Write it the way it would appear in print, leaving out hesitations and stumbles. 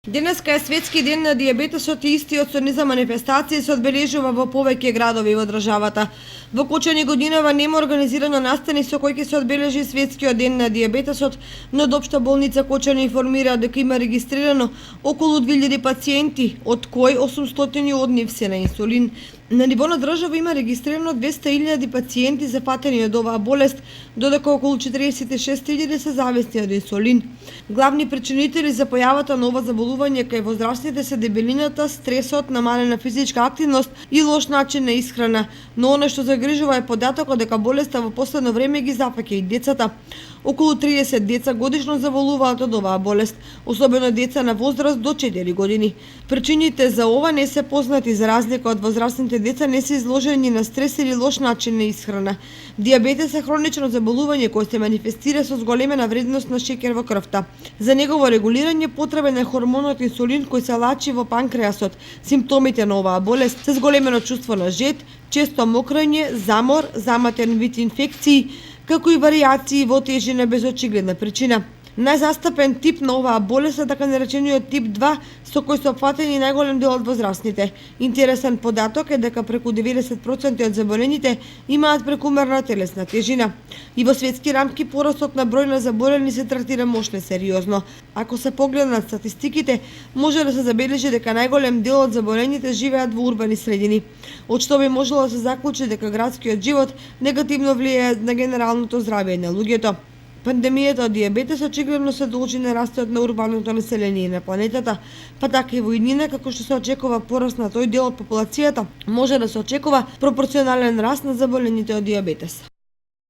Денеска е светски ден на дијабетесот и истиот со низа манифестации се одбележува во повеќе градови во државата. Во Кочани годинава нема организирано настани со кои ќе се одбележи светскиот ден на дијабетесот, но од Општа болница Кочани информира дека има регистрирано околу 2000 пациенти, од кои 800 од нив се на инсулин. На ниво на држава има регистрирано 200.000 пациенти зафатени од оваа болест, додека околу 46.000 се зависни од инсулин. Главни причинители за појавата на ова заболување кај возрастните се дебелината, стресот, намалена физичка активност и лош начин на исхрана, но она што загрижува е податокот дека болеста во последно време ги зафаќа и децата. Околу 30 деца годишно заболуваат од оваа болест, особено деца на возраст до 4 години. Причините за ова не се познати, за разлика од возрастните деца не се изложени на стрес или лош начин на исхрана. Дијабетес е хронично заболување кое се манифестира со зголемена вредност на шеќер во крвта. За негово регулирање потребен е хормонот инсулин кој се лачи во панкреасот. Симптомите на оваа болест се зголемено чувство на жед, често мокрење, замор, заматен вид инфекции, како и варијации во тежина без очигледна причина. Најзастапен тип на оваа болест е така наречениот тип 2, со кој се опфатени најголем дел од возрастните. Интересен податок е дека преку 90% од заболените имаат прекумерна телесна тежина. И во светски рамки порастот на број на заболени се третира мошне сериозно. Ако се погледнат статистиките, може да се забележи дека најголем дел од заболените живеат во урбани средини, од што би можело да се заклучи дека градскиот живот негативно влијае на генералното здравје на луѓето. Пандемијата од дијабетес очигледно се должи на растот на урбаното население на планетата, па така и во иднина, како што се очекува пораст на тој дел од популацијата, може да се очекува пропорционален раст на заболените од дијабетес.